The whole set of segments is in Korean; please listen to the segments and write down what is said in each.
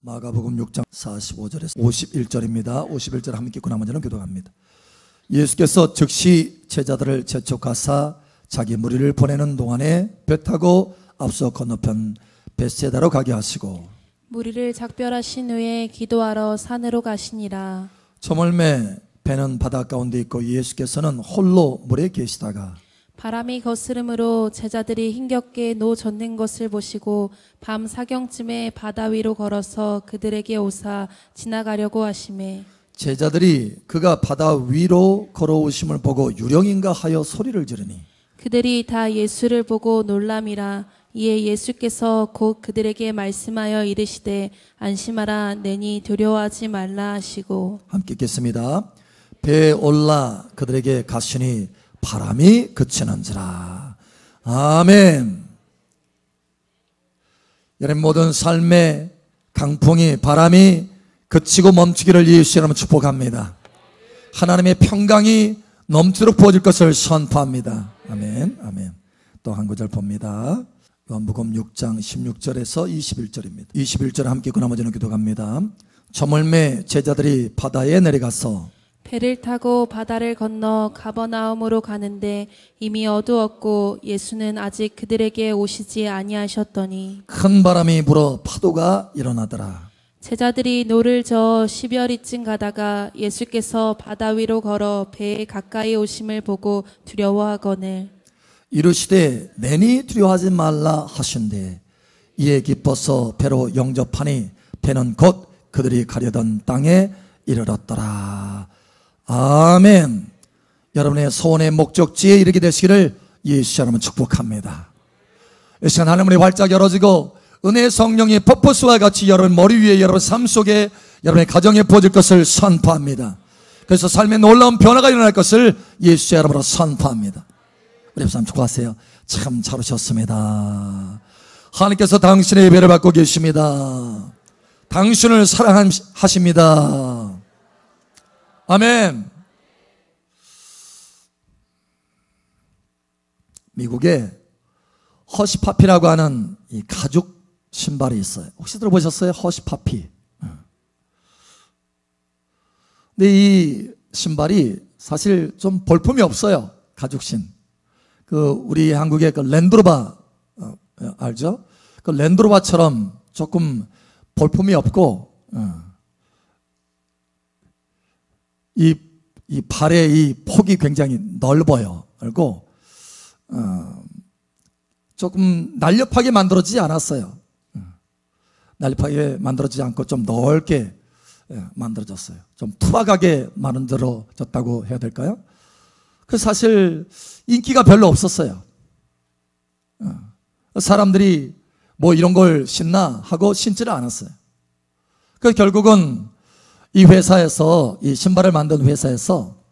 마가복음 6장 45절에서 51절입니다. 51절 함께 읽고 나머지는 교독합니다. 예수께서 즉시 제자들을 재촉하사 자기 무리를 보내는 동안에 배 타고 앞서 건너편 벳세다로 가게 하시고 무리를 작별하신 후에 기도하러 산으로 가시니라. 저물매 배는 바다 가운데 있고 예수께서는 홀로 물에 계시다가 바람이 거스름으로 제자들이 힘겹게 노 젓는 것을 보시고 밤 사경쯤에 바다 위로 걸어서 그들에게 오사 지나가려고 하시매 제자들이 그가 바다 위로 걸어오심을 보고 유령인가 하여 소리를 지르니 그들이 다 예수를 보고 놀람이라. 이에 예수께서 곧 그들에게 말씀하여 이르시되 안심하라 내니 두려워하지 말라 하시고 함께 읽겠습니다. 배에 올라 그들에게 가시니 바람이 그치는지라. 아멘. 여러분 모든 삶의 강풍이 바람이 그치고 멈추기를 예수 이름으로 축복합니다. 하나님의 평강이 넘치도록 부어질 것을 선포합니다. 아멘. 아멘. 또 한 구절 봅니다. 요한복음 6장 16절에서 21절입니다. 21절 함께 읽고 나머지는 기도합니다. 저물매 제자들이 바다에 내려가서 배를 타고 바다를 건너 가버나움으로 가는데 이미 어두웠고 예수는 아직 그들에게 오시지 아니하셨더니 큰 바람이 불어 파도가 일어나더라. 제자들이 노를 저어 10여리쯤 가다가 예수께서 바다 위로 걸어 배에 가까이 오심을 보고 두려워하거늘 이르시되 내니 두려워하지 말라 하신대 이에 기뻐서 배로 영접하니 배는 곧 그들이 가려던 땅에 이르렀더라. 아멘. 여러분의 소원의 목적지에 이르게 되시기를 예수 이름으로 축복합니다. 이 시간 하늘문이 활짝 열어지고 은혜의 성령이 퍼포스와 같이 여러분 머리 위에 여러분 삶 속에 여러분의 가정에 부어질 것을 선포합니다. 그래서 삶에 놀라운 변화가 일어날 것을 예수 이름으로 선포합니다. 우리 사람 축복하세요. 참 잘 오셨습니다. 하나님께서 당신의 예배를 받고 계십니다. 당신을 사랑하십니다. 아멘. 미국에 허시파피라고 하는 이 가죽 신발이 있어요. 혹시 들어보셨어요? 허시파피. 근데 이 신발이 사실 좀 볼품이 없어요. 가죽신. 우리 한국의 그 랜드로버 알죠? 그 랜드로버처럼 조금 볼품이 없고 이 발의 이 폭이 굉장히 넓어요. 그리고 조금 날렵하게 만들어지지 않았어요. 날렵하게 만들어지지 않고 좀 넓게 만들어졌어요. 좀 투박하게 만들어졌다고 해야 될까요? 그 사실 인기가 별로 없었어요. 사람들이 뭐 이런 걸 신나 하고 신지를 않았어요. 그래서 결국은 이 회사에서 이 신발을 만든 회사에서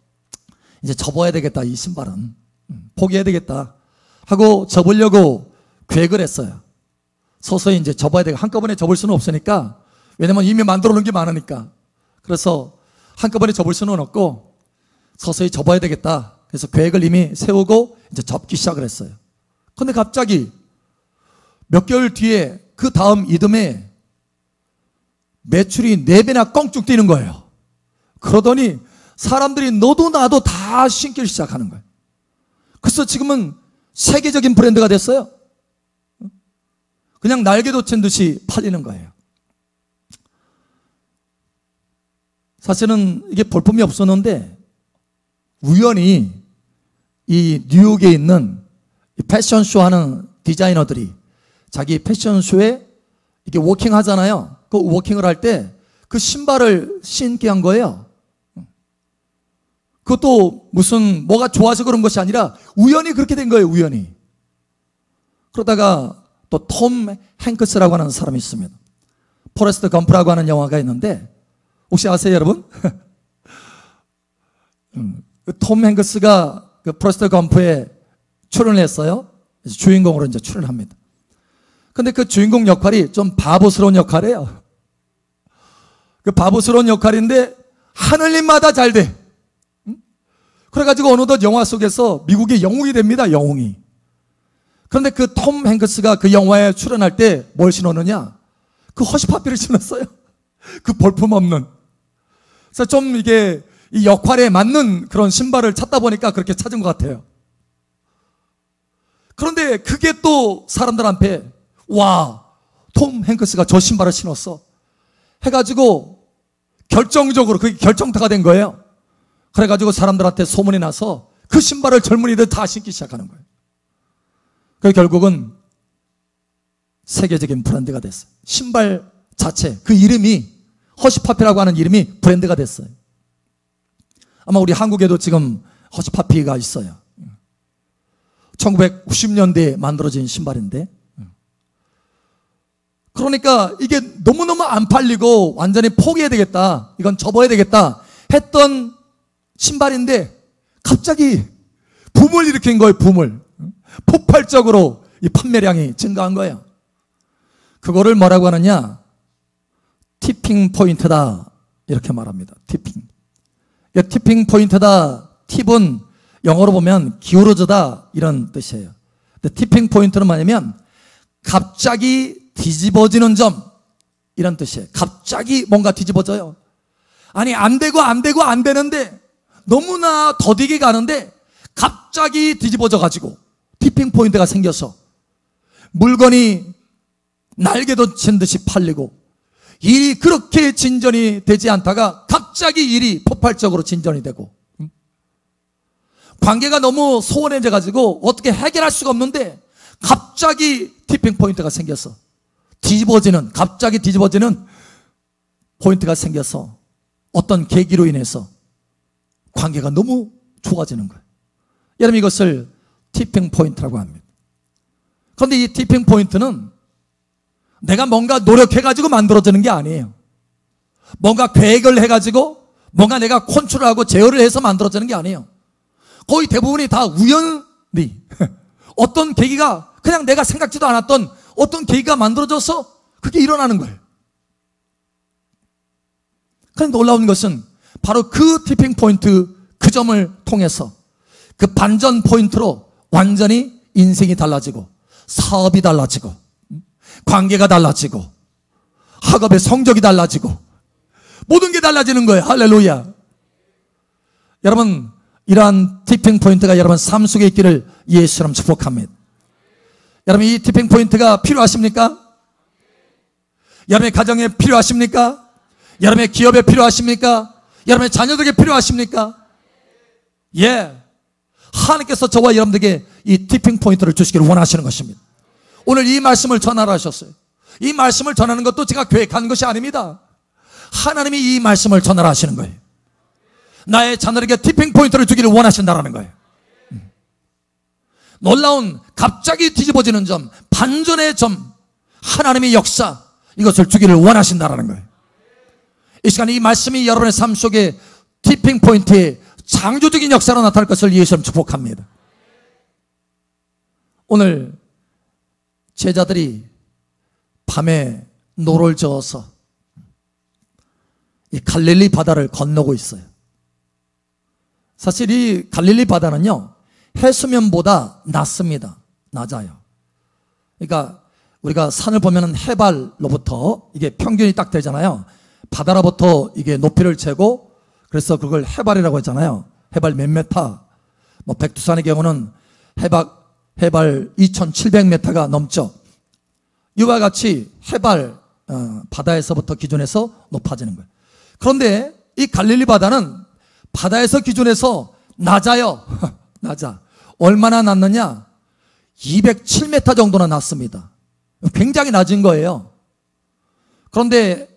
이제 접어야 되겠다. 이 신발은 포기해야 되겠다 하고 접으려고 계획을 했어요. 서서히 이제 접어야 되고 한꺼번에 접을 수는 없으니까 왜냐면 이미 만들어 놓은 게 많으니까 그래서 한꺼번에 접을 수는 없고 서서히 접어야 되겠다. 그래서 계획을 이미 세우고 이제 접기 시작을 했어요. 그런데 갑자기 몇 개월 뒤에 그 다음 이듬해 매출이 4배나 껑쭉 뛰는 거예요. 그러더니 사람들이 너도 나도 다 신기를 시작하는 거예요. 그래서 지금은 세계적인 브랜드가 됐어요. 그냥 날개 돋친 듯이 팔리는 거예요. 사실은 이게 볼품이 없었는데 우연히 이 뉴욕에 있는 패션쇼 하는 디자이너들이 자기 패션쇼에 이렇게 워킹 하잖아요. 그 워킹을 할 때 그 신발을 신게 한 거예요. 그것도 무슨 뭐가 좋아서 그런 것이 아니라 우연히 그렇게 된 거예요. 우연히. 그러다가 또 톰 행크스라고 하는 사람이 있습니다. 포레스트 검프라고 하는 영화가 있는데 혹시 아세요 여러분? 톰 행크스가 그 포레스트 검프에 출연을 했어요. 그래서 주인공으로 이제 출연합니다. 근데 그 주인공 역할이 좀 바보스러운 역할이에요. 그 바보스러운 역할인데 하늘님마다 잘 돼. 그래가지고 어느덧 영화 속에서 미국의 영웅이 됩니다. 영웅이. 그런데 그 톰 행크스가 그 영화에 출연할 때 뭘 신었느냐? 그 허시파피를 신었어요. 그 볼품 없는. 그래서 좀 이게 이 역할에 맞는 그런 신발을 찾다 보니까 그렇게 찾은 것 같아요. 그런데 그게 또 사람들한테 와, 톰 행크스가 저 신발을 신었어 해가지고 결정적으로 그게 결정타가 된 거예요. 그래가지고 사람들한테 소문이 나서 그 신발을 젊은이들 다 신기 시작하는 거예요. 그래서 결국은 세계적인 브랜드가 됐어요. 신발 자체, 그 이름이 허쉬파피라고 하는 이름이 브랜드가 됐어요. 아마 우리 한국에도 지금 허쉬파피가 있어요. 1990년대에 만들어진 신발인데, 그러니까 이게 너무너무 안 팔리고 완전히 포기해야 되겠다, 이건 접어야 되겠다 했던 신발인데 갑자기 붐을 일으킨 거예요. 붐을. 폭발적으로 이 판매량이 증가한 거예요. 그거를 뭐라고 하느냐, 티핑 포인트다 이렇게 말합니다. 티핑. 티핑 포인트다. 팁은 영어로 보면 기울어져다 이런 뜻이에요. 근데 티핑 포인트는 뭐냐면 갑자기 뒤집어지는 점 이런 뜻이에요. 갑자기 뭔가 뒤집어져요. 아니 안 되는데 너무나 더디게 가는데 갑자기 뒤집어져 가지고 티핑 포인트가 생겨서 물건이 날개도 친 듯이 팔리고 일이 그렇게 진전이 되지 않다가 갑자기 일이 폭발적으로 진전이 되고, 관계가 너무 소원해져 가지고 어떻게 해결할 수가 없는데 갑자기 티핑 포인트가 생겨서 갑자기 뒤집어지는 포인트가 생겨서 어떤 계기로 인해서 관계가 너무 좋아지는 거예요. 여러분, 이것을 티핑 포인트라고 합니다. 그런데 이 티핑 포인트는 내가 뭔가 노력해가지고 만들어지는 게 아니에요. 뭔가 계획을 해가지고 뭔가 내가 컨트롤하고 제어를 해서 만들어지는 게 아니에요. 거의 대부분이 다 우연히 어떤 계기가, 그냥 내가 생각지도 않았던 어떤 계기가 만들어져서 그게 일어나는 거예요. 그런데 놀라운 것은 바로 그 티핑 포인트, 그 점을 통해서 그 반전 포인트로 완전히 인생이 달라지고 사업이 달라지고 관계가 달라지고 학업의 성적이 달라지고 모든 게 달라지는 거예요. 할렐루야. 여러분, 이러한 티핑 포인트가 여러분 삶 속에 있기를 예수처럼 축복합니다. 여러분, 이 티핑 포인트가 필요하십니까? 여러분의 가정에 필요하십니까? 여러분의 기업에 필요하십니까? 여러분의 자녀들에게 필요하십니까? 예. 하나님께서 저와 여러분들에게 이 티핑 포인트를 주시기를 원하시는 것입니다. 오늘 이 말씀을 전하라 하셨어요. 이 말씀을 전하는 것도 제가 계획한 것이 아닙니다. 하나님이 이 말씀을 전하라 하시는 거예요. 나의 자녀에게 티핑 포인트를 주기를 원하신다라는 거예요. 놀라운 갑자기 뒤집어지는 점, 반전의 점, 하나님의 역사, 이것을 주기를 원하신다라는 거예요. 이 시간에 이 말씀이 여러분의 삶 속에 티핑 포인트의 창조적인 역사로 나타날 것을 예수님 축복합니다. 오늘 제자들이 밤에 노를 저어서 이 갈릴리 바다를 건너고 있어요. 사실 이 갈릴리 바다는요, 해수면보다 낮습니다. 낮아요. 그러니까 우리가 산을 보면은 해발로부터 이게 평균이 딱 되잖아요. 바다로부터 이게 높이를 재고, 그래서 그걸 해발이라고 했잖아요. 해발 몇 메타. 뭐 백두산의 경우는 해발 2,700m가 넘죠. 이와 같이 해발 바다에서부터 기준해서 높아지는 거예요. 그런데 이 갈릴리 바다는 바다에서 기준해서 낮아요. 낮아. 얼마나 낮느냐? 207m 정도나 낮습니다. 굉장히 낮은 거예요. 그런데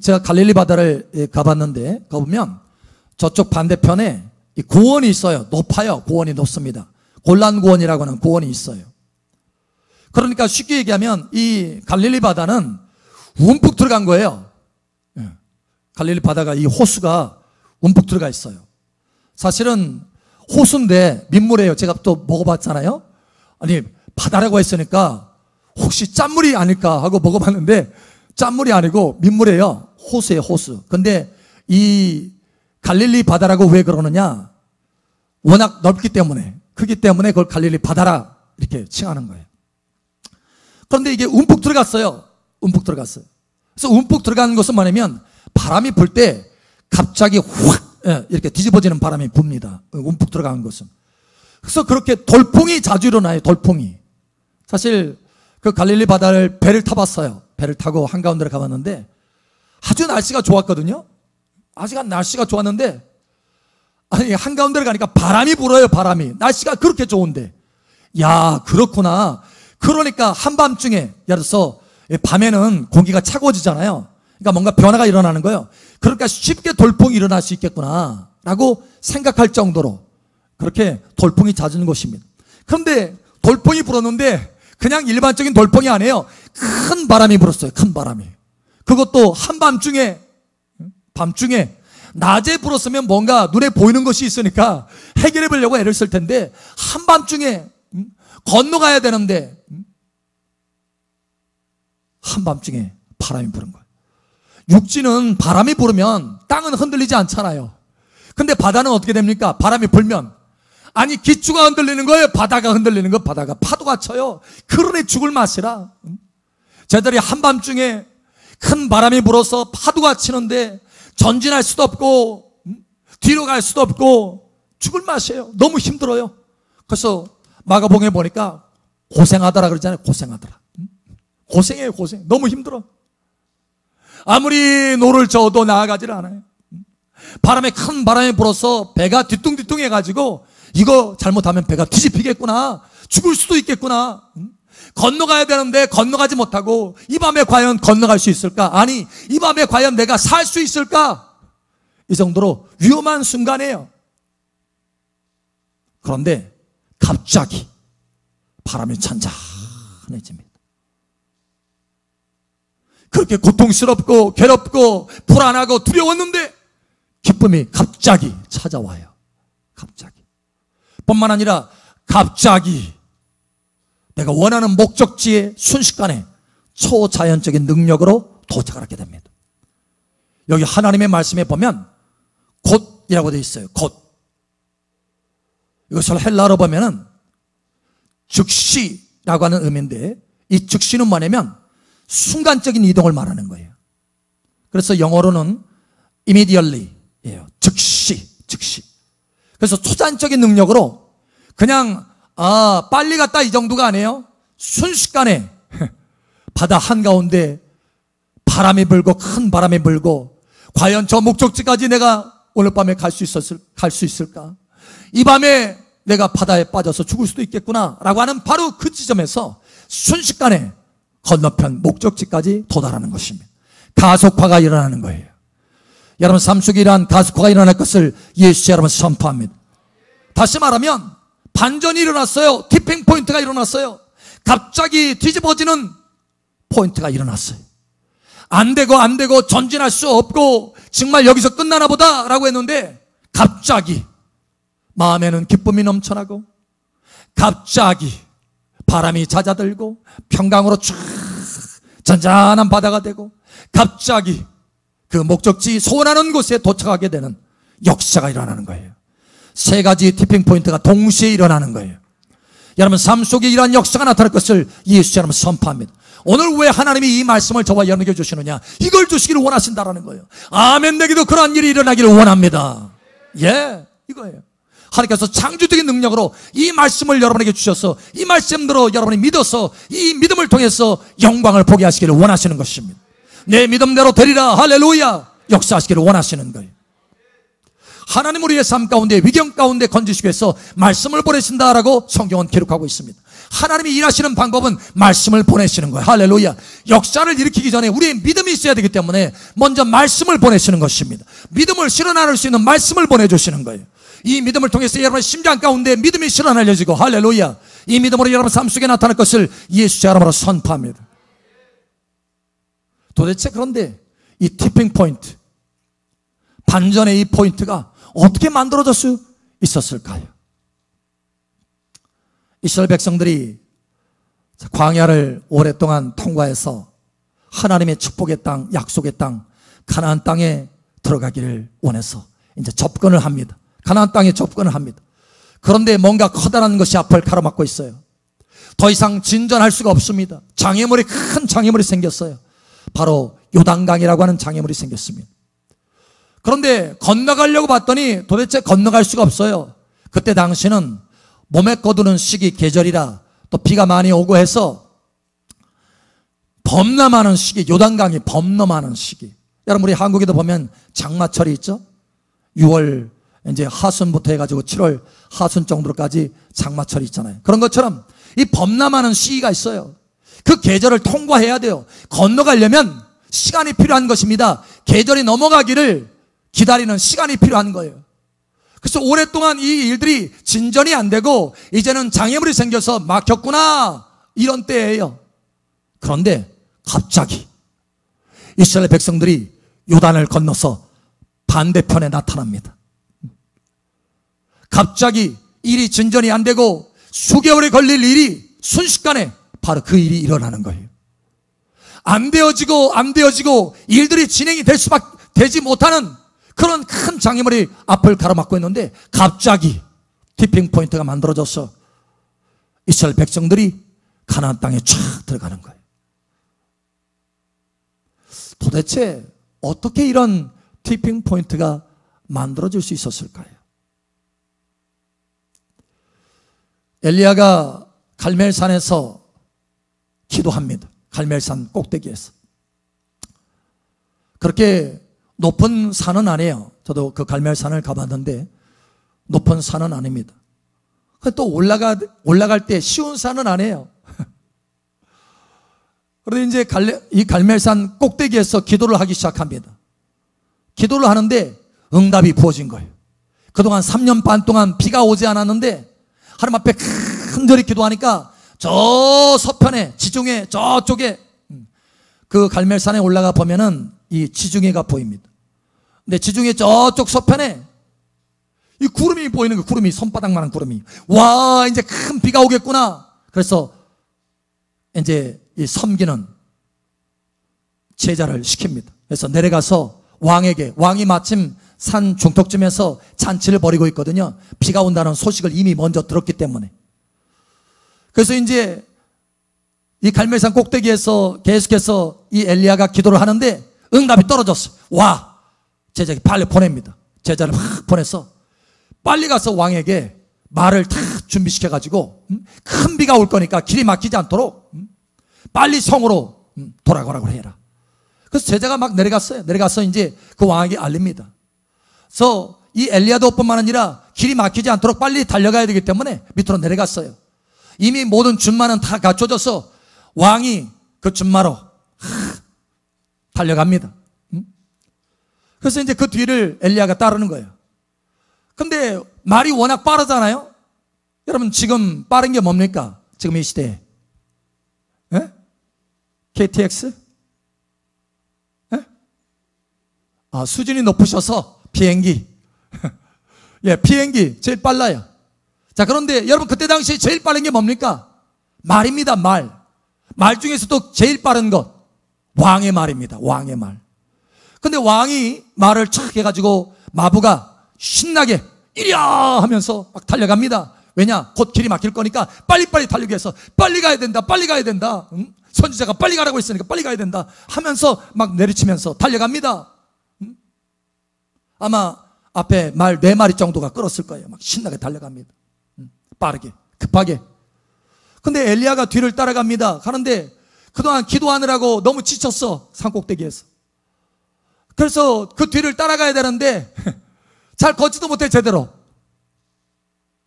제가 갈릴리 바다를 가봤는데, 가보면 저쪽 반대편에 이 고원이 있어요. 높아요. 고원이 높습니다. 골란 고원이라고 하는 고원이 있어요. 그러니까 쉽게 얘기하면 이 갈릴리 바다는 움푹 들어간 거예요. 갈릴리 바다가, 이 호수가 움푹 들어가 있어요. 사실은 호수인데 민물이에요. 제가 또 먹어봤잖아요. 아니, 바다라고 했으니까 혹시 짠물이 아닐까 하고 먹어봤는데 짠물이 아니고 민물이에요. 호수예요, 호수. 근데 이 갈릴리 바다라고 왜 그러느냐? 워낙 넓기 때문에, 크기 때문에 그걸 갈릴리 바다라 이렇게 칭하는 거예요. 그런데 이게 움푹 들어갔어요. 움푹 들어갔어요. 그래서 움푹 들어가는 것은 뭐냐면 바람이 불 때 갑자기 확 이렇게 뒤집어지는 바람이 붑니다. 움푹 들어가는 것은. 그래서 그렇게 돌풍이 자주 일어나요. 돌풍이. 사실 그 갈릴리 바다를 배를 타봤어요. 배를 타고 한가운데로 가봤는데 아주 날씨가 좋았거든요. 아직 날씨가 좋았는데 아니 한가운데로 가니까 바람이 불어요. 바람이. 날씨가 그렇게 좋은데 야 그렇구나. 그러니까 한밤중에 예를 들어서 밤에는 공기가 차가워지잖아요. 그러니까 뭔가 변화가 일어나는 거예요. 그러니까 쉽게 돌풍이 일어날 수 있겠구나 라고 생각할 정도로 그렇게 돌풍이 잦은 곳입니다. 그런데 돌풍이 불었는데 그냥 일반적인 돌풍이 아니에요. 큰 바람이 불었어요. 큰 바람이. 그것도 한밤중에 밤중에 낮에 불었으면 뭔가 눈에 보이는 것이 있으니까 해결해 보려고 애를 쓸 텐데 한밤중에 건너가야 되는데 한밤중에 바람이 부는 거예요. 육지는 바람이 불으면 땅은 흔들리지 않잖아요. 근데 바다는 어떻게 됩니까? 바람이 불면 아니 기초가 흔들리는 거예요. 바다가 흔들리는 거예요. 바다가 파도가 쳐요. 그러니 죽을 맛이라. 쟤들이 한밤중에 큰 바람이 불어서 파도가 치는데 전진할 수도 없고 뒤로 갈 수도 없고 죽을 맛이에요. 너무 힘들어요. 그래서 마가복음에 보니까 고생하더라 그러잖아요. 고생하더라. 고생해요. 고생. 너무 힘들어. 아무리 노를 저어도 나아가지를 않아요. 바람에 큰 바람이 불어서 배가 뒤뚱뒤뚱 해가지고 이거 잘못하면 배가 뒤집히겠구나. 죽을 수도 있겠구나. 건너가야 되는데 건너가지 못하고 이 밤에 과연 건너갈 수 있을까? 아니 이 밤에 과연 내가 살 수 있을까? 이 정도로 위험한 순간이에요. 그런데 갑자기 바람이 잔잔해집니다. 그렇게 고통스럽고 괴롭고 불안하고 두려웠는데 기쁨이 갑자기 찾아와요. 갑자기. 뿐만 아니라 갑자기 내가 원하는 목적지에 순식간에 초자연적인 능력으로 도착을 하게 됩니다. 여기 하나님의 말씀에 보면 곧이라고 되어 있어요. 곧. 이것을 헬라어로 보면은 즉시라고 하는 의미인데 이 즉시는 뭐냐면 순간적인 이동을 말하는 거예요. 그래서 영어로는 immediately예요. 즉시. 그래서 초자연적인 능력으로 그냥 빨리 갔다 이 정도가 아니에요. 순식간에 바다 한가운데 바람이 불고 큰 바람이 불고 과연 저 목적지까지 내가 오늘 밤에 갈 수 있을까? 이 밤에 내가 바다에 빠져서 죽을 수도 있겠구나 라고 하는 바로 그 지점에서 순식간에 건너편 목적지까지 도달하는 것입니다. 가속화가 일어나는 거예요. 여러분 삶 속에 이러한 가속화가 일어날 것을 예수 여러분 선포합니다. 다시 말하면 반전이 일어났어요. 티핑 포인트가 일어났어요. 갑자기 뒤집어지는 포인트가 일어났어요. 안 되고 전진할 수 없고 정말 여기서 끝나나 보다 라고 했는데 갑자기 마음에는 기쁨이 넘쳐나고 갑자기 바람이 잦아들고 평강으로 쫙 잔잔한 바다가 되고 갑자기 그 목적지 소원하는 곳에 도착하게 되는 역사가 일어나는 거예요. 세 가지 티핑 포인트가 동시에 일어나는 거예요. 여러분 삶 속에 이러한 역사가 나타날 것을 예수 여러분 선포합니다. 오늘 왜 하나님이 이 말씀을 저와 여러분에게 주시느냐? 이걸 주시기를 원하신다라는 거예요. 아멘. 내게도 그러한 일이 일어나기를 원합니다. 예, 이거예요. 하나님께서 창조적인 능력으로 이 말씀을 여러분에게 주셔서 이 말씀대로 여러분이 믿어서 이 믿음을 통해서 영광을 보게 하시기를 원하시는 것입니다. 내 믿음대로 되리라. 할렐루야. 역사하시기를 원하시는 거예요. 하나님 우리의 삶 가운데 위경 가운데 건지시기 위해서 말씀을 보내신다라고 성경은 기록하고 있습니다. 하나님이 일하시는 방법은 말씀을 보내시는 거예요. 할렐루야. 역사를 일으키기 전에 우리의 믿음이 있어야 되기 때문에 먼저 말씀을 보내시는 것입니다. 믿음을 실현할 수 있는 말씀을 보내주시는 거예요. 이 믿음을 통해서 여러분의 심장 가운데 믿음이 실현하여지고 할렐루야. 이 믿음으로 여러분 삶 속에 나타날 것을 예수 이름으로 선포합니다. 도대체 그런데 이 티핑 포인트, 반전의 이 포인트가 어떻게 만들어질 수 있었을까요? 이스라엘 백성들이 광야를 오랫동안 통과해서 하나님의 축복의 땅, 약속의 땅, 가나안 땅에 들어가기를 원해서 이제 접근을 합니다. 가나안 땅에 접근을 합니다. 그런데 뭔가 커다란 것이 앞을 가로막고 있어요. 더 이상 진전할 수가 없습니다. 큰 장애물이 생겼어요. 바로 요단강이라고 하는 장애물이 생겼습니다. 그런데 건너가려고 봤더니 도대체 건너갈 수가 없어요. 그때 당시는 몸에 거두는 시기 계절이라 또 비가 많이 오고 해서 범람하는 시기, 요단강이 범람하는 시기. 여러분, 우리 한국에도 보면 장마철이 있죠? 6월 이제 하순부터 해가지고 7월 하순 정도까지 장마철이 있잖아요. 그런 것처럼 이 범람하는 시기가 있어요. 그 계절을 통과해야 돼요. 건너가려면 시간이 필요한 것입니다. 계절이 넘어가기를 기다리는 시간이 필요한 거예요. 그래서 오랫동안 이 일들이 진전이 안 되고 이제는 장애물이 생겨서 막혔구나, 이런 때예요. 그런데 갑자기 이스라엘 백성들이 요단을 건너서 반대편에 나타납니다. 갑자기 일이 진전이 안 되고 수개월이 걸릴 일이 순식간에 바로 그 일이 일어나는 거예요. 안 되어지고 일들이 진행이 되지 못하는 그런 큰 장애물이 앞을 가로막고 있는데 갑자기 티핑 포인트가 만들어져서 이스라엘 백성들이 가나안 땅에 쫙 들어가는 거예요. 도대체 어떻게 이런 티핑 포인트가 만들어질 수 있었을까요? 엘리야가 갈멜산에서 기도합니다. 갈멜산 꼭대기에서. 그렇게 높은 산은 아니에요. 저도 그 갈멜산을 가봤는데 높은 산은 아닙니다. 또 올라갈 때 쉬운 산은 아니에요. 그런데 이제 이 갈멜산 꼭대기에서 기도를 하기 시작합니다. 기도를 하는데 응답이 부어진 거예요. 그동안 3년 반 동안 비가 오지 않았는데 하나님 앞에 간절히 기도하니까 저 서편에 지중해 저쪽에 그 갈멜산에 올라가 보면은 이 지중해가 보입니다. 근데 지중해 저쪽 서편에 이 구름이 보이는 거예요. 구름이, 손바닥만한 구름이. 와, 이제 큰 비가 오겠구나. 그래서 이제 이 섬기는 제자를 시킵니다. 그래서 내려가서 왕이 마침 산 중턱쯤에서 잔치를 벌이고 있거든요. 비가 온다는 소식을 이미 먼저 들었기 때문에. 그래서 이제 이 갈멜산 꼭대기에서 계속해서 이 엘리야가 기도를 하는데 응답이 떨어졌어요. 와, 제자가 빨리 보냅니다. 제자를 막 보내서 빨리 가서 왕에게 말을 다 준비시켜가지고 큰 비가 올 거니까 길이 막히지 않도록 빨리 성으로 돌아가라고 해라. 그래서 제자가 막 내려갔어요. 내려가서 이제 그 왕에게 알립니다. 그래서 이 엘리야도뿐만 아니라 길이 막히지 않도록 빨리 달려가야 되기 때문에 밑으로 내려갔어요. 이미 모든 준마는 다 갖춰져서 왕이 그 준마로 달려갑니다. 그래서 이제 그 뒤를 엘리야가 따르는 거예요. 근데 말이 워낙 빠르잖아요. 여러분, 지금 빠른 게 뭡니까? 지금 이 시대에 KTX? 수준이 높으셔서 비행기. 예, 비행기 제일 빨라요. 자, 그런데 여러분, 그때 당시에 제일 빠른 게 뭡니까? 말입니다. 말 중에서도 제일 빠른 것 왕의 말입니다. 왕의 말. 근데 왕이 말을 착 해가지고 마부가 신나게 이리야 하면서 막 달려갑니다. 왜냐? 곧 길이 막힐 거니까 빨리빨리 달리기 위해서 빨리 가야 된다. 선지자가 빨리 가라고 했으니까 빨리 가야 된다 하면서 막 내리치면서 달려갑니다. 아마 앞에 말 4마리 정도가 끌었을 거예요. 막 신나게 달려갑니다. 빠르게, 급하게. 근데 엘리야가 뒤를 따라갑니다. 가는데 그동안 기도하느라고 너무 지쳤어, 산꼭대기에서. 그래서 그 뒤를 따라가야 되는데 잘 걷지도 못해, 제대로.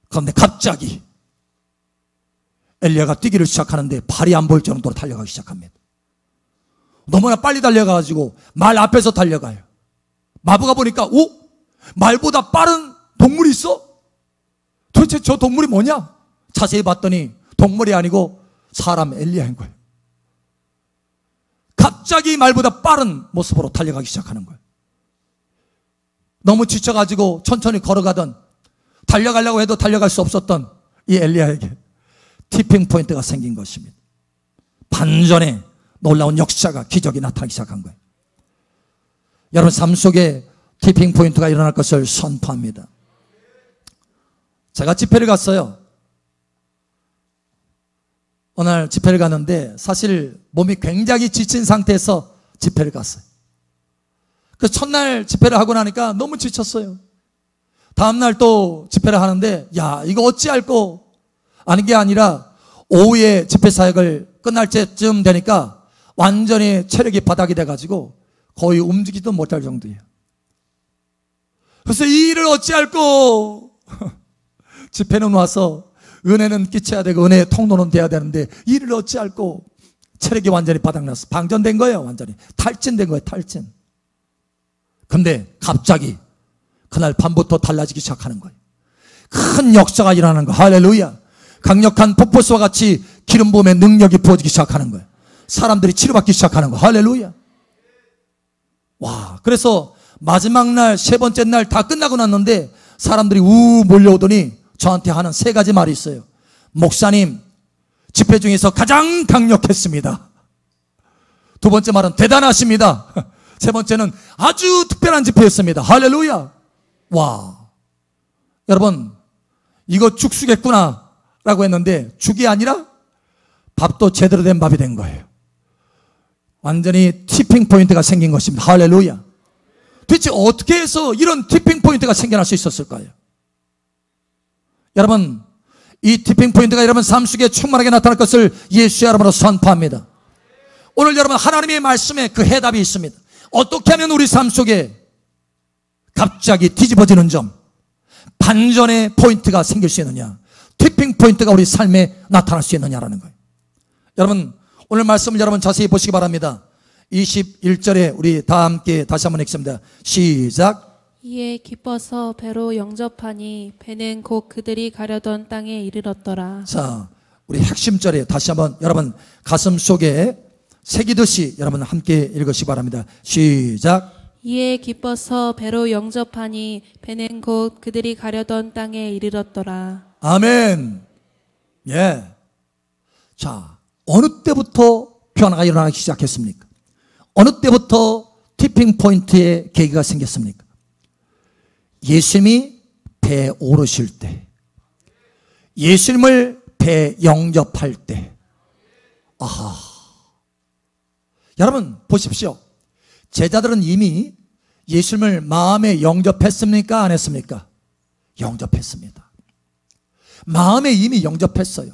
그런데 갑자기 엘리야가 뛰기를 시작하는데 발이 안 보일 정도로 달려가기 시작합니다. 너무나 빨리 달려가가지고 말 앞에서 달려가요. 마부가 보니까 말보다 빠른 동물이 있어? 도대체 저 동물이 뭐냐? 자세히 봤더니 동물이 아니고 사람 엘리야인 거예요. 갑자기 말보다 빠른 모습으로 달려가기 시작하는 거예요. 너무 지쳐가지고 천천히 걸어가던, 달려가려고 해도 달려갈 수 없었던 이 엘리야에게 티핑 포인트가 생긴 것입니다. 반전의 놀라운 역사가, 기적이 나타나기 시작한 거예요. 여러분 삶 속에 티핑 포인트가 일어날 것을 선포합니다. 제가 집회를 갔어요. 어느 날 집회를 갔는데 사실 몸이 굉장히 지친 상태에서 집회를 갔어요. 그래서 첫날 집회를 하고 나니까 너무 지쳤어요. 다음날 또 집회를 하는데 야, 이거 어찌할꼬 하는 게 아니라 오후에 집회 사역을 끝날 때쯤 되니까 완전히 체력이 바닥이 돼가지고 거의 움직이지도 못할 정도예요. 그래서 이 일을 어찌할꼬 집회는 와서 은혜는 끼쳐야 되고 은혜의 통로는 돼야 되는데 이 일을 어찌할꼬 체력이 완전히 바닥났어. 방전된 거예요. 완전히 탈진된 거예요. 탈진. 근데 갑자기 그날 밤부터 달라지기 시작하는 거예요. 큰 역사가 일어나는 거예요. 할렐루야. 강력한 폭포수와 같이 기름 부음의 능력이 부어지기 시작하는 거예요. 사람들이 치료받기 시작하는 거예요. 할렐루야. 와, 그래서 마지막 날, 세 번째 날 다 끝나고 났는데 사람들이 우 몰려오더니 저한테 하는 세 가지 말이 있어요. 목사님, 집회 중에서 가장 강력했습니다. 두 번째 말은 대단하십니다. 세 번째는 아주 특별한 집회였습니다. 할렐루야. 와, 여러분 이거 죽수겠구나 라고 했는데 죽이 아니라 밥도 제대로 된 밥이 된 거예요. 완전히 티핑 포인트가 생긴 것입니다. 할렐루야. 도대체 어떻게 해서 이런 티핑 포인트가 생겨날 수 있었을까요? 여러분, 이 티핑 포인트가 여러분 삶 속에 충만하게 나타날 것을 예수의 이름으로 선포합니다. 오늘 여러분 하나님의 말씀에 그 해답이 있습니다. 어떻게 하면 우리 삶 속에 갑자기 뒤집어지는 점, 반전의 포인트가 생길 수 있느냐, 티핑 포인트가 우리 삶에 나타날 수 있느냐라는 거예요. 여러분 오늘 말씀을 여러분 자세히 보시기 바랍니다. 21절에 우리 다 함께 다시 한번 읽습니다. 시작. 이에 기뻐서 배로 영접하니 배는 곧 그들이 가려던 땅에 이르렀더라. 자, 우리 핵심절에 다시 한번 여러분 가슴 속에 새기듯이 여러분 함께 읽으시기 바랍니다. 시작. 이에 기뻐서 배로 영접하니 배는 곧 그들이 가려던 땅에 이르렀더라. 아멘. 예. 자, 어느 때부터 변화가 일어나기 시작했습니까? 어느 때부터 티핑 포인트의 계기가 생겼습니까? 예수님이 배에 오르실 때, 예수님을 배에 영접할 때. 아하. 여러분 보십시오. 제자들은 이미 예수님을 마음에 영접했습니까? 안 했습니까? 영접했습니다. 마음에 이미 영접했어요.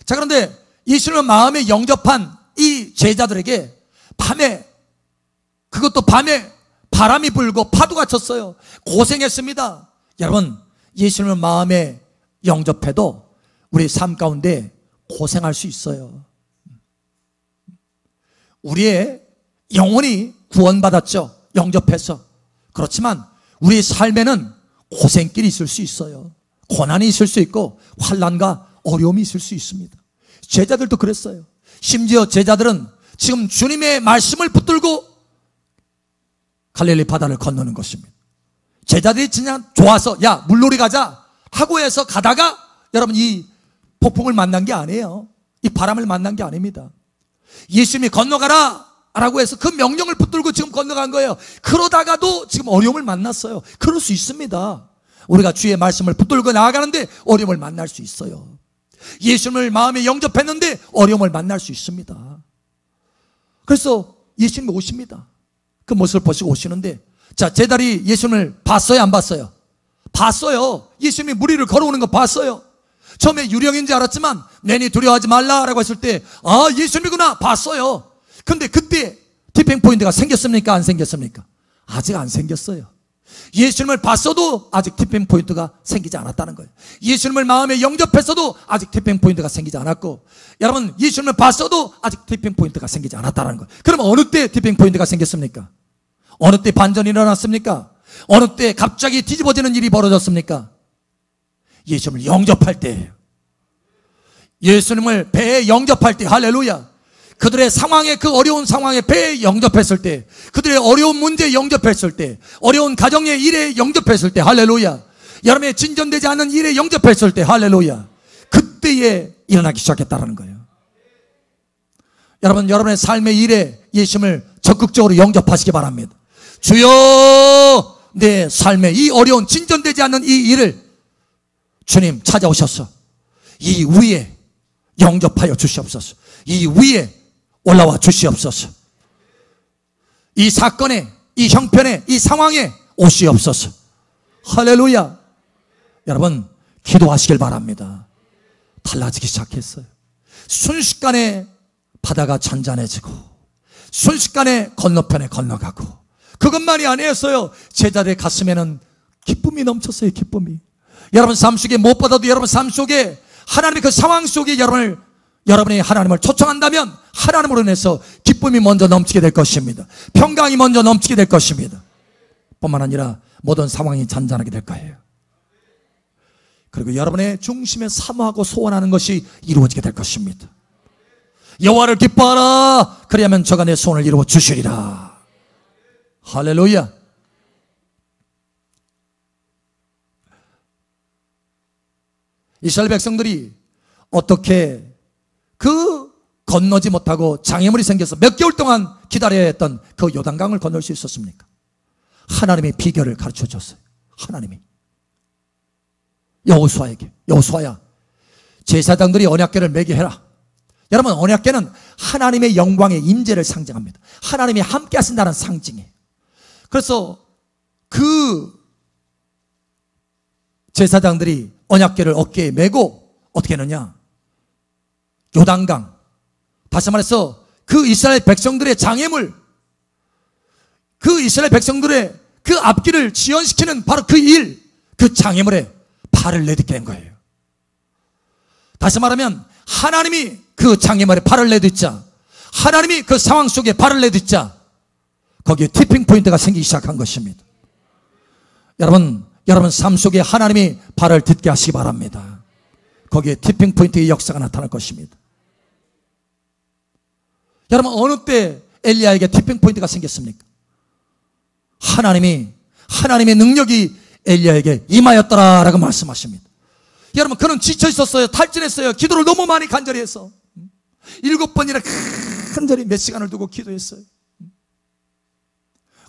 자, 그런데 예수님을 마음에 영접한 이 제자들에게 밤에, 그것도 밤에 바람이 불고 파도가 쳤어요. 고생했습니다. 여러분, 예수님을 마음에 영접해도 우리 삶 가운데 고생할 수 있어요. 우리의 영혼이 구원받았죠. 영접해서. 그렇지만 우리 삶에는 고생길이 있을 수 있어요. 고난이 있을 수 있고 환난과 어려움이 있을 수 있습니다. 제자들도 그랬어요. 심지어 제자들은 지금 주님의 말씀을 붙들고 갈릴리 바다를 건너는 것입니다. 제자들이 그냥 좋아서 야 물놀이 가자 하고 해서 가다가 여러분 이 폭풍을 만난 게 아니에요. 이 바람을 만난 게 아닙니다. 예수님이 건너가라 라고 해서 그 명령을 붙들고 지금 건너간 거예요. 그러다가도 지금 어려움을 만났어요. 그럴 수 있습니다. 우리가 주의 말씀을 붙들고 나아가는데 어려움을 만날 수 있어요. 예수님을 마음에 영접했는데 어려움을 만날 수 있습니다. 그래서 예수님이 오십니다. 그 모습을 보시고 오시는데, 자, 제자들이 예수님을 봤어요, 안 봤어요? 봤어요. 예수님이 물 위를 걸어오는 거 봤어요. 처음에 유령인지 알았지만 내니 두려워하지 말라라고 했을 때 아, 예수님이구나 봤어요. 근데 그때 티핑 포인트가 생겼습니까? 안 생겼습니까? 아직 안 생겼어요. 예수님을 봤어도 아직 티핑 포인트가 생기지 않았다는 거예요. 예수님을 마음에 영접했어도 아직 티핑 포인트가 생기지 않았고, 여러분 예수님을 봤어도 아직 티핑 포인트가 생기지 않았다는 거예요. 그럼 어느 때 티핑 포인트가 생겼습니까? 어느 때 반전이 일어났습니까? 어느 때 갑자기 뒤집어지는 일이 벌어졌습니까? 예수님을 영접할 때, 예수님을 배에 영접할 때, 할렐루야. 그들의 상황에, 그 어려운 상황에 배에 영접했을 때, 그들의 어려운 문제에 영접했을 때, 어려운 가정의 일에 영접했을 때, 할렐루야. 여러분의 진전되지 않는 일에 영접했을 때, 할렐루야. 그때에 일어나기 시작했다는 거예요. 여러분, 여러분의 삶의 일에 예수님을 적극적으로 영접하시기 바랍니다. 주여, 내 삶의 이 어려운 진전되지 않는 이 일을 주님 찾아오셔서 이 위에 영접하여 주시옵소서. 이 위에 올라와 주시옵소서. 이 사건에, 이 형편에, 이 상황에 오시옵소서. 할렐루야. 여러분 기도하시길 바랍니다. 달라지기 시작했어요. 순식간에 바다가 잔잔해지고 순식간에 건너편에 건너가고, 그것만이 아니었어요. 제자들의 가슴에는 기쁨이 넘쳤어요. 기쁨이. 여러분 삶 속에 무엇보다도 여러분 삶 속에 하나님의 그 상황 속에 여러분이 하나님을 초청한다면 하나님으로 인해서 기쁨이 먼저 넘치게 될 것입니다. 평강이 먼저 넘치게 될 것입니다. 뿐만 아니라 모든 상황이 잔잔하게 될 거예요. 그리고 여러분의 중심에 사모하고 소원하는 것이 이루어지게 될 것입니다. 여호와를 기뻐하라. 그리하면 저가 내 소원을 이루어 주시리라. 할렐루야. 이스라엘 백성들이 어떻게 그 건너지 못하고 장애물이 생겨서 몇 개월 동안 기다려야 했던 그 요단강을 건널 수 있었습니까? 하나님의 비결을 가르쳐 줬어요. 하나님이 여호수아에게, 여호수아야, 제사장들이 언약궤를 매게 해라. 여러분 언약궤는 하나님의 영광의 임재를 상징합니다. 하나님이 함께 하신다는 상징이에요. 그래서 그 제사장들이 언약궤를 어깨에 메고 어떻게 했느냐, 요단강, 다시 말해서 그 이스라엘 백성들의 장애물, 그 이스라엘 백성들의 그 앞길을 지연시키는 바로 그 일, 그 장애물에 발을 내딛게 된 거예요. 다시 말하면 하나님이 그 장애물에 발을 내딛자, 하나님이 그 상황 속에 발을 내딛자 거기에 티핑 포인트가 생기기 시작한 것입니다. 여러분 삶 속에 하나님이 발을 딛게 하시기 바랍니다. 거기에 티핑 포인트의 역사가 나타날 것입니다. 여러분 어느 때 엘리야에게 티핑 포인트가 생겼습니까? 하나님의 능력이 엘리야에게 임하였더라라고 말씀하십니다. 여러분 그는 지쳐 있었어요. 탈진했어요. 기도를 너무 많이 간절히 해서 7번이나 간절히 몇 시간을 두고 기도했어요.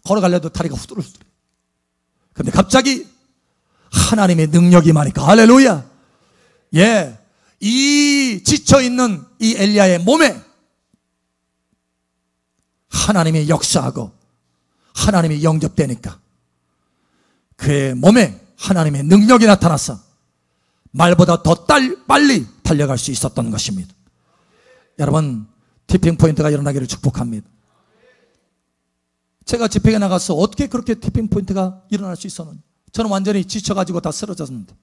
걸어가려도 다리가 후들후들. 근데 갑자기 하나님의 능력이 임하니까, 할렐루야. 예, 이 지쳐있는 이 엘리야의 몸에 하나님이 역사하고 하나님이 영접되니까 그의 몸에 하나님의 능력이 나타나서 말보다 더 빨리 달려갈 수 있었던 것입니다. 여러분 티핑 포인트가 일어나기를 축복합니다. 제가 집회에 나가서 어떻게 그렇게 티핑 포인트가 일어날 수 있었는지, 저는 완전히 지쳐가지고 다 쓰러졌습니다.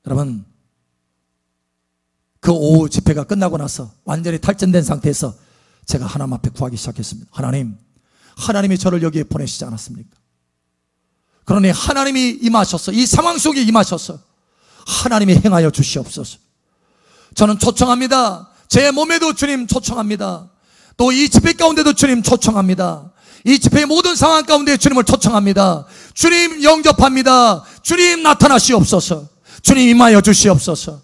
여러분 그 오후 집회가 끝나고 나서 완전히 탈진된 상태에서 제가 하나님 앞에 구하기 시작했습니다. 하나님이 저를 여기에 보내시지 않았습니까? 그러니 하나님이 임하셔서 이 상황 속에 임하셔서 하나님이 행하여 주시옵소서. 저는 초청합니다. 제 몸에도 주님 초청합니다. 또 이 집회 가운데도 주님 초청합니다. 이 집회의 모든 상황 가운데 주님을 초청합니다. 주님 영접합니다. 주님 나타나시옵소서. 주님 임하여 주시옵소서.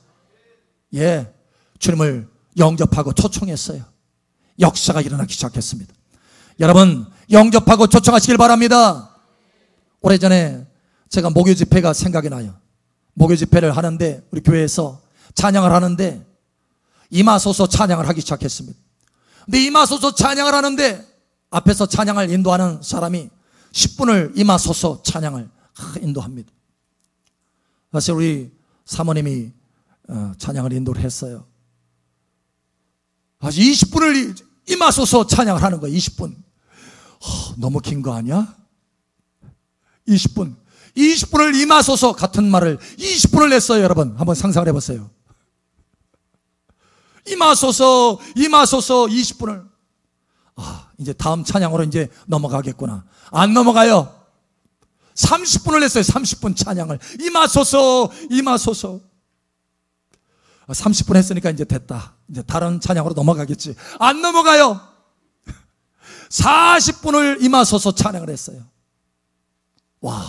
예, 주님을 영접하고 초청했어요. 역사가 일어나기 시작했습니다. 여러분 영접하고 초청하시길 바랍니다. 오래전에 제가 목요 집회가 생각이 나요. 목요 집회를 하는데 우리 교회에서 찬양을 하는데 임하소서 찬양을 하기 시작했습니다. 근데 임하소서 찬양을 하는데 앞에서 찬양을 인도하는 사람이 10분을 임하소서 찬양을 인도합니다. 사실 우리 사모님이 찬양을 인도를 했어요. 아주 20분을 임하소서 찬양을 하는 거예요. 20분. 너무 긴 거 아니야? 20분을 임하소서 같은 말을 20분을 냈어요. 여러분 한번 상상을 해보세요. 임하소서 20분을. 이제 다음 찬양으로 이제 넘어가겠구나. 안 넘어가요. 30분을 냈어요. 30분 찬양을 임하소서 30분 했으니까 이제 됐다. 이제 다른 찬양으로 넘어가겠지. 안 넘어가요. 40분을 임하소서 찬양을 했어요. 와,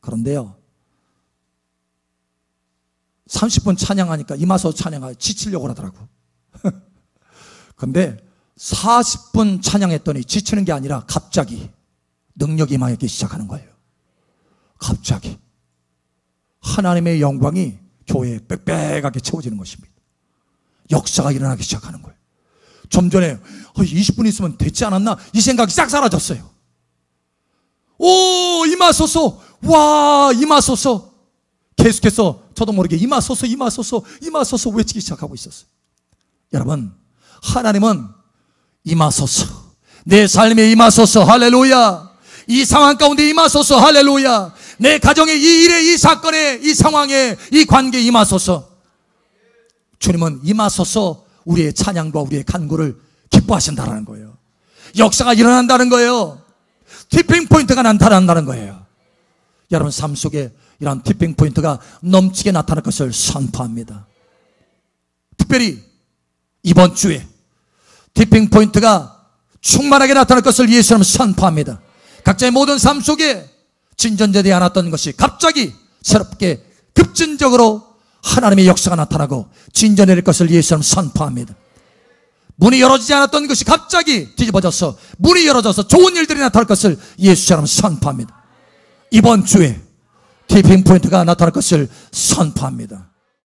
그런데요 30분 찬양하니까 임하소서 찬양하고 지치려고 하더라고. 근데 40분 찬양했더니 지치는 게 아니라 갑자기 능력이 임하기 시작하는 거예요. 갑자기 하나님의 영광이 교회에 빽빽하게 채워지는 것입니다. 역사가 일어나기 시작하는 거예요. 좀 전에 20분 있으면 됐지 않았나? 이 생각이 싹 사라졌어요. 오, 임하소서. 와, 임하소서. 계속해서 저도 모르게 임하소서, 임하소서, 임하소서 외치기 시작하고 있었어요. 여러분, 하나님은 임하소서, 내 삶에 임하소서, 할렐루야. 이 상황 가운데 임하소서, 할렐루야. 내 가정의 이 일에, 이 사건에, 이 상황에, 이 관계에 임하소서. 주님은 임하소서 우리의 찬양과 우리의 간구를 기뻐하신다는 거예요. 역사가 일어난다는 거예요. 티핑 포인트가 나타난다는 거예요. 여러분 삶 속에 이런 티핑 포인트가 넘치게 나타날 것을 선포합니다. 특별히 이번 주에 티핑 포인트가 충만하게 나타날 것을 예수님 선포합니다. 각자의 모든 삶 속에 진전되지 않았던 것이 갑자기 새롭게 급진적으로 하나님의 역사가 나타나고 진전될 것을 예수님 선포합니다. 문이 열어지지 않았던 것이 갑자기 뒤집어져서 문이 열어져서 좋은 일들이 나타날 것을 예수처럼 선포합니다. 이번 주에 티핑 포인트가 나타날 것을 선포합니다.